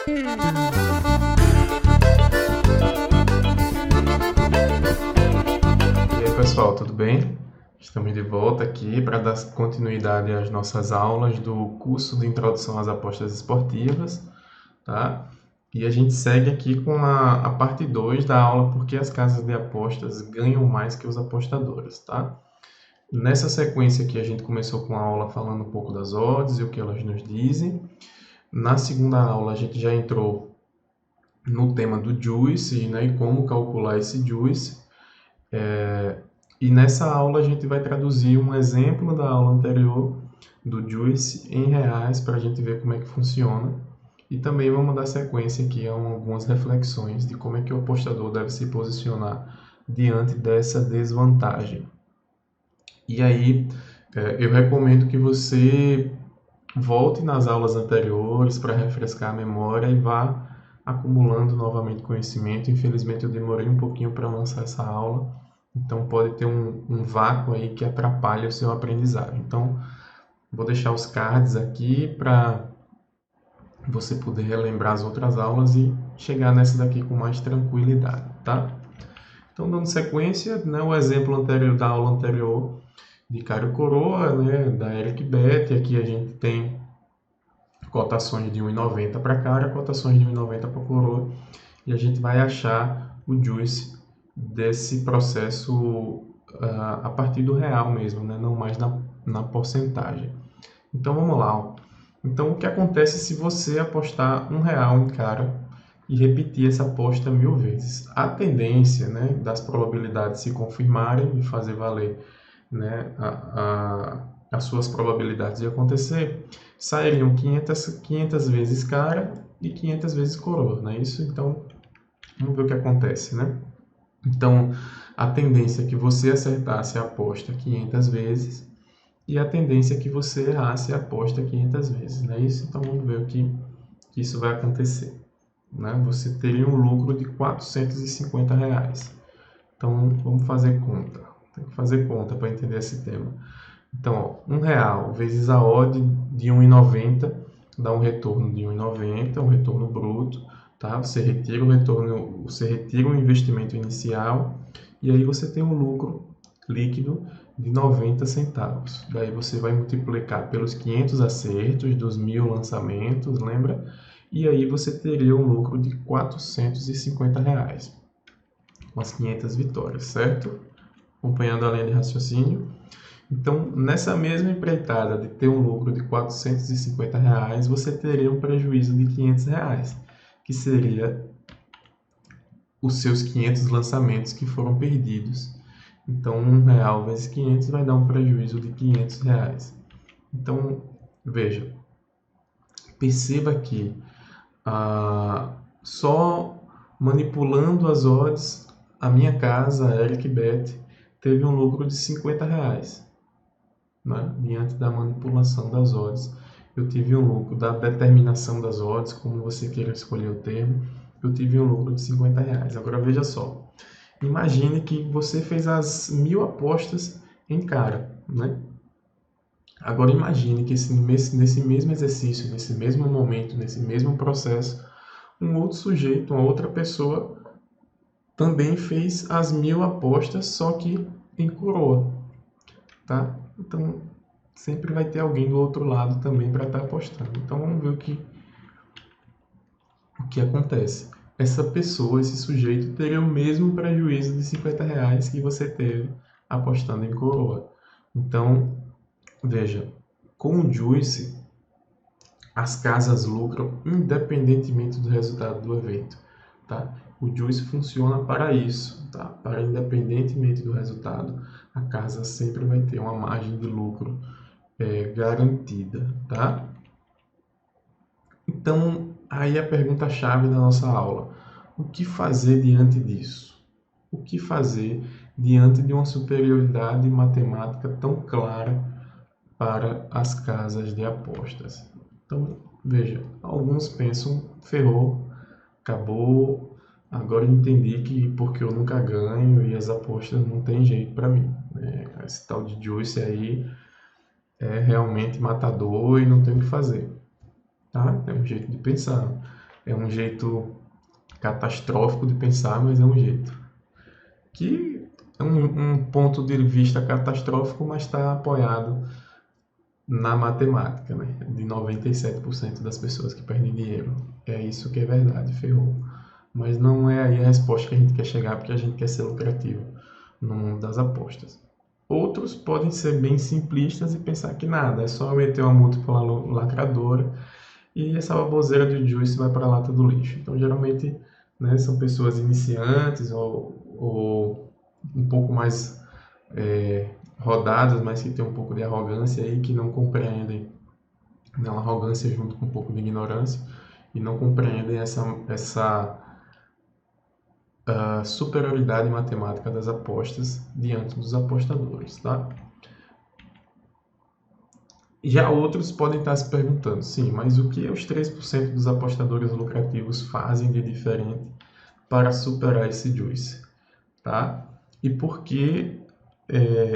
E aí, pessoal, tudo bem? Estamos de volta aqui para dar continuidade às nossas aulas do curso de Introdução às Apostas Esportivas, tá? E a gente segue aqui com a parte 2 da aula Por que as casas de apostas ganham mais que os apostadores, tá? Nessa sequência aqui a gente começou com a aula falando um pouco das odds e o que elas nos dizem. Na segunda aula a gente já entrou no tema do juice, né, e como calcular esse juice. E nessa aula a gente vai traduzir um exemplo da aula anterior do Juice em reais para a gente ver como é que funciona. E também vamos dar sequência aqui a algumas reflexões de como é que o apostador deve se posicionar diante dessa desvantagem. E aí eu recomendo que você volte nas aulas anteriores para refrescar a memória e vá acumulando novamente conhecimento. Infelizmente eu demorei um pouquinho para lançar essa aula, então pode ter um vácuo aí que atrapalha o seu aprendizado. Então vou deixar os cards aqui para você poder relembrar as outras aulas e chegar nessa daqui com mais tranquilidade, tá? Então dando sequência, né, o exemplo anterior da aula anterior de Cário Coroa, né, da Eric Bet, aqui a gente tem cotações de 1,90 para cara, cotações de 1,90 para coroa, e a gente vai achar o juice desse processo a partir do real mesmo, né? Não mais na porcentagem. Então vamos lá. Ó. Então o que acontece se você apostar R$ 1 em cara e repetir essa aposta 1000 vezes? A tendência, né, das probabilidades se confirmarem e fazer valer, né, as suas probabilidades de acontecer, sairiam 500 vezes cara e 500 vezes coroa, não é isso? Então, vamos ver o que acontece, né? Então, a tendência é que você acertasse a aposta 500 vezes e a tendência é que você errasse a aposta 500 vezes, não é isso? Então, vamos ver o que isso vai acontecer. Né? Você teria um lucro de R$ 450. Então, vamos fazer conta. Tem que fazer conta para entender esse tema. Então, ó, R$ 1 vezes a odd de 1,90 dá um retorno de 1,90, um retorno bruto, tá? Você retira o retorno, você retira o investimento inicial e aí você tem um lucro líquido de 90 centavos. Daí você vai multiplicar pelos 500 acertos dos 1000 lançamentos, lembra? E aí você teria um lucro de R$ 450 com as 500 vitórias, certo? Acompanhando a linha de raciocínio. Então, nessa mesma empreitada de ter um lucro de R$ 450, você teria um prejuízo de R$ 500, que seria os seus 500 lançamentos que foram perdidos. Então, R$ 1 vezes 500 vai dar um prejuízo de R$ 500. Então, veja, perceba que só manipulando as odds, a minha casa, a Eric Bet, teve um lucro de R$ 50. Né? Diante da manipulação das odds, eu tive um lucro da determinação das odds, como você queira escolher o termo, eu tive um lucro de R$ 50. Agora veja só, imagine que você fez as 1000 apostas em cara, né? Agora imagine que nesse mesmo exercício, nesse mesmo momento, nesse mesmo processo, um outro sujeito, uma outra pessoa também fez as 1000 apostas, só que em coroa, tá? Então, sempre vai ter alguém do outro lado também para estar apostando. Então, vamos ver o que acontece. Essa pessoa, esse sujeito, teria o mesmo prejuízo de R$ 50 que você teve apostando em coroa. Então, veja, com o Juice, as casas lucram independentemente do resultado do evento. Tá? O Juice funciona para isso, tá? Para independentemente do resultado, a casa sempre vai ter uma margem de lucro garantida, tá? Então, aí a pergunta-chave da nossa aula: o que fazer diante disso? O que fazer diante de uma superioridade matemática tão clara para as casas de apostas? Então, veja, alguns pensam, ferrou, acabou, agora eu entendi que porque eu nunca ganho e as apostas não tem jeito para mim. Esse tal de Juice aí é realmente matador e não tem o que fazer. Tá? Tem um jeito de pensar. É um jeito catastrófico de pensar, mas é um jeito. Que é um ponto de vista catastrófico, mas está apoiado na matemática, né? De 97% das pessoas que perdem dinheiro. É isso que é verdade, ferrou. Mas não é aí a resposta que a gente quer chegar, porque a gente quer ser lucrativo no mundo das apostas. Outros podem ser bem simplistas e pensar que nada, é só eu meter uma múltipla lacradora e essa baboseira de juice vai para a lata do lixo. Então, geralmente, né, são pessoas iniciantes ou um pouco mais rodadas, mas que têm um pouco de arrogância aí, que não compreendem, não, arrogância junto com um pouco de ignorância, e não compreendem essa superioridade matemática das apostas diante dos apostadores, tá? Já outros podem estar se perguntando, sim, mas o que os 3% dos apostadores lucrativos fazem de diferente para superar esse juice, tá? E por que,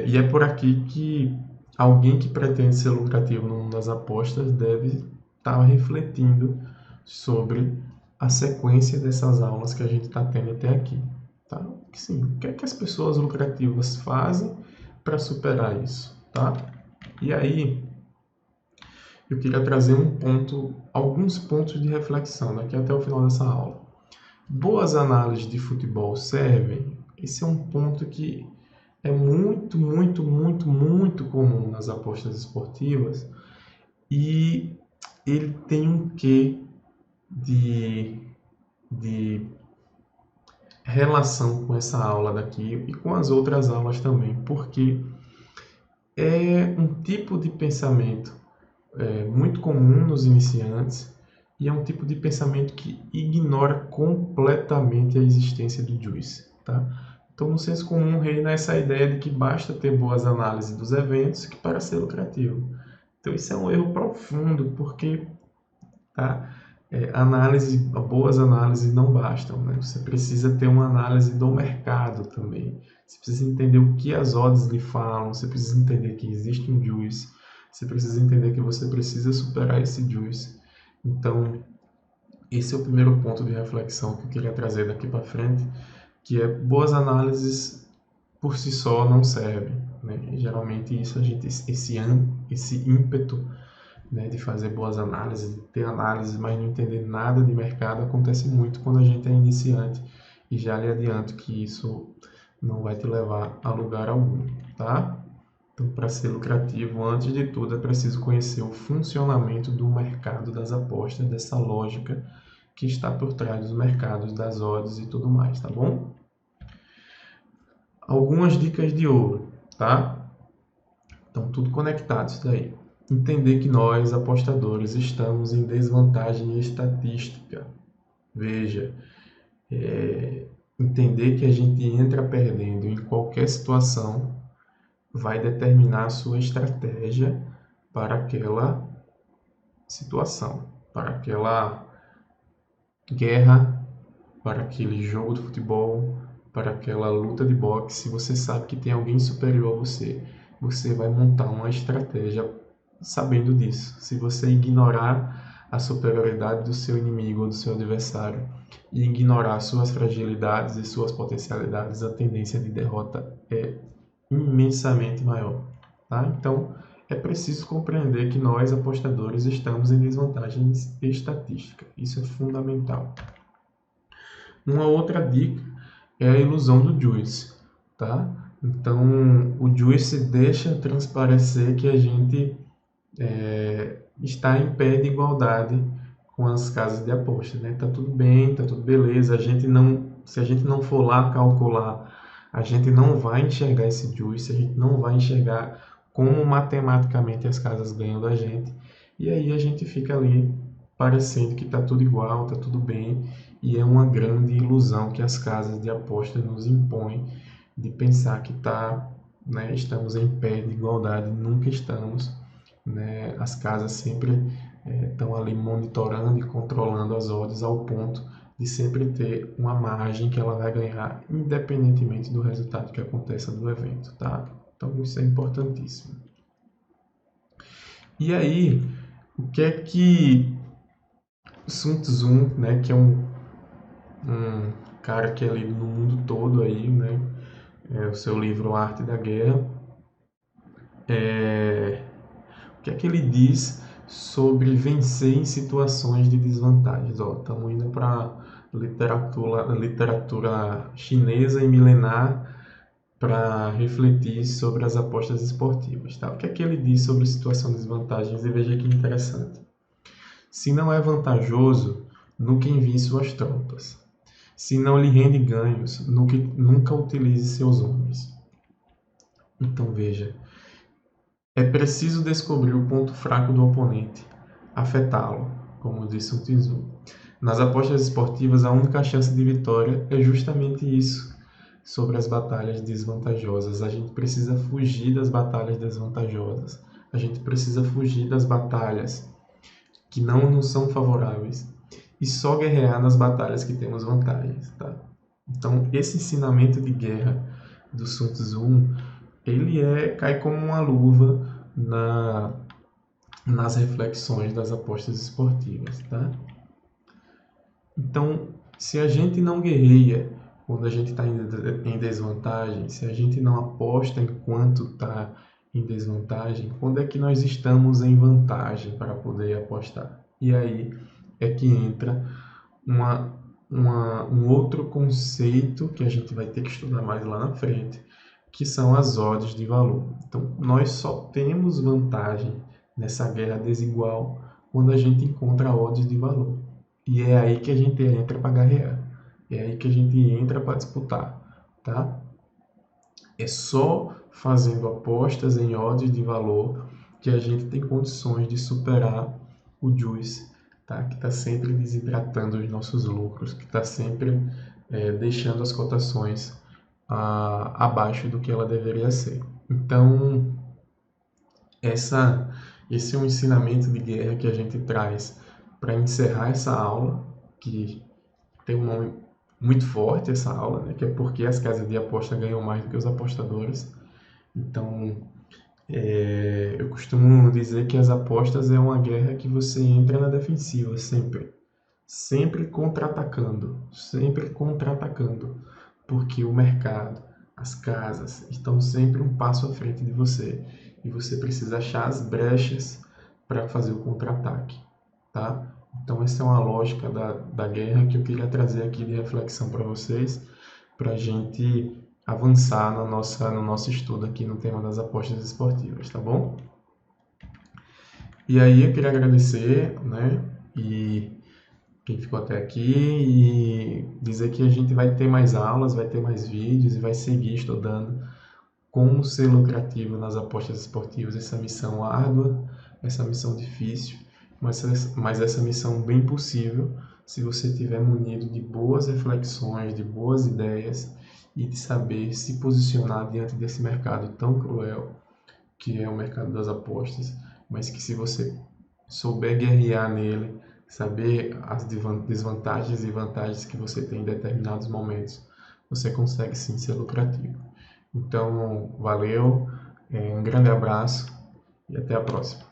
e é por aqui que alguém que pretende ser lucrativo no mundo das apostas deve estar refletindo sobre a sequência dessas aulas que a gente está tendo até aqui, tá? Sim, o que é que as pessoas lucrativas fazem para superar isso, tá? E aí, eu queria trazer alguns pontos de reflexão daqui até o final dessa aula. Boas análises de futebol servem? Esse é um ponto que é muito, muito, muito, muito comum nas apostas esportivas e ele tem um quê de relação com essa aula daqui e com as outras aulas também, porque é um tipo de pensamento muito comum nos iniciantes e é um tipo de pensamento que ignora completamente a existência do juice, tá? Então, no senso comum reina essa ideia de que basta ter boas análises dos eventos que para ser lucrativo. Então, isso é um erro profundo, porque tá? Boas análises não bastam, né? Você precisa ter uma análise do mercado também. Você precisa entender o que as odds lhe falam, você precisa entender que existe um juice, você precisa entender que você precisa superar esse juice. Então, esse é o primeiro ponto de reflexão que eu queria trazer daqui para frente, que é boas análises por si só não servem, né? E, geralmente isso esse ímpeto, né, de fazer boas análises, de ter análise, mas não entender nada de mercado, acontece muito quando a gente é iniciante e já lhe adianto que isso não vai te levar a lugar algum, tá? Então, para ser lucrativo, antes de tudo, é preciso conhecer o funcionamento do mercado das apostas, dessa lógica que está por trás dos mercados, das odds e tudo mais, tá bom? Algumas dicas de ouro, tá? Então, tudo conectado isso daí. Entender que nós, apostadores, estamos em desvantagem estatística. Veja, entender que a gente entra perdendo em qualquer situação vai determinar a sua estratégia para aquela situação, para aquela guerra, para aquele jogo de futebol, para aquela luta de boxe. Se você sabe que tem alguém superior a você, você vai montar uma estratégia sabendo disso. Se você ignorar a superioridade do seu inimigo ou do seu adversário e ignorar suas fragilidades e suas potencialidades, a tendência de derrota é imensamente maior, tá? Então, é preciso compreender que nós, apostadores, estamos em desvantagens estatísticas. Isso é fundamental. Uma outra dica é a ilusão do juice, tá? Então, o juice deixa transparecer que a gente está em pé de igualdade com as casas de aposta, né? Tá tudo bem, tá tudo beleza. Se a gente não for lá calcular, a gente não vai enxergar esse juice, a gente não vai enxergar como matematicamente as casas ganham da gente. E aí a gente fica ali parecendo que tá tudo igual, tá tudo bem, e é uma grande ilusão que as casas de aposta nos impõem de pensar que né, estamos em pé de igualdade, nunca estamos, né? As casas sempre estão ali monitorando e controlando as odds ao ponto de sempre ter uma margem que ela vai ganhar, independentemente do resultado que aconteça do evento, tá? Então isso é importantíssimo. E aí, o que é que Sun Tzu, né, que é um cara que é lido no mundo todo aí, né, o seu livro A Arte da Guerra, o que é que ele diz sobre vencer em situações de desvantagens? Ó, estamos indo para literatura chinesa e milenar para refletir sobre as apostas esportivas. Tá? O que é que ele diz sobre situação de desvantagens? E veja que interessante. Se não é vantajoso, nunca envie suas tropas. Se não lhe rende ganhos, nunca utilize seus homens. Então veja, é preciso descobrir o ponto fraco do oponente, afetá-lo, como disse o Tzu. Nas apostas esportivas, a única chance de vitória é justamente isso, sobre as batalhas desvantajosas. A gente precisa fugir das batalhas desvantajosas. A gente precisa fugir das batalhas que não nos são favoráveis e só guerrear nas batalhas que temos vantagens, tá? Então, esse ensinamento de guerra do Sun Tzu, ele cai como uma luva nas reflexões das apostas esportivas, tá? Então, se a gente não guerreia quando a gente está em desvantagem, se a gente não aposta enquanto está em desvantagem, quando é que nós estamos em vantagem para poder apostar? E aí é que entra um outro conceito que a gente vai ter que estudar mais lá na frente, que são as odds de valor. Então, nós só temos vantagem nessa guerra desigual quando a gente encontra odds de valor. E é aí que a gente entra para guerrear. É aí que a gente entra para disputar, tá? É só fazendo apostas em odds de valor que a gente tem condições de superar o juice, tá? Que está sempre desidratando os nossos lucros, que está sempre deixando as cotações abaixo do que ela deveria ser. Então, esse é um ensinamento de guerra que a gente traz para encerrar essa aula, que tem um nome muito forte, essa aula, né? Que é porque as casas de aposta ganham mais do que os apostadores. Então, eu costumo dizer que as apostas é uma guerra que você entra na defensiva, sempre. Sempre contra-atacando, porque o mercado, as casas estão sempre um passo à frente de você e você precisa achar as brechas para fazer o contra-ataque, tá? Então essa é uma lógica da guerra que eu queria trazer aqui de reflexão para vocês, para a gente avançar no nosso estudo aqui no tema das apostas esportivas, tá bom? E aí eu queria agradecer, né? E quem ficou até aqui e dizer que a gente vai ter mais aulas, vai ter mais vídeos e vai seguir estudando como ser lucrativo nas apostas esportivas. Essa missão árdua, essa missão difícil, mas essa missão bem possível se você estiver munido de boas reflexões, de boas ideias e de saber se posicionar diante desse mercado tão cruel que é o mercado das apostas, mas que se você souber guerrear nele, saber as desvantagens e vantagens que você tem em determinados momentos, você consegue sim ser lucrativo. Então, valeu, um grande abraço e até a próxima.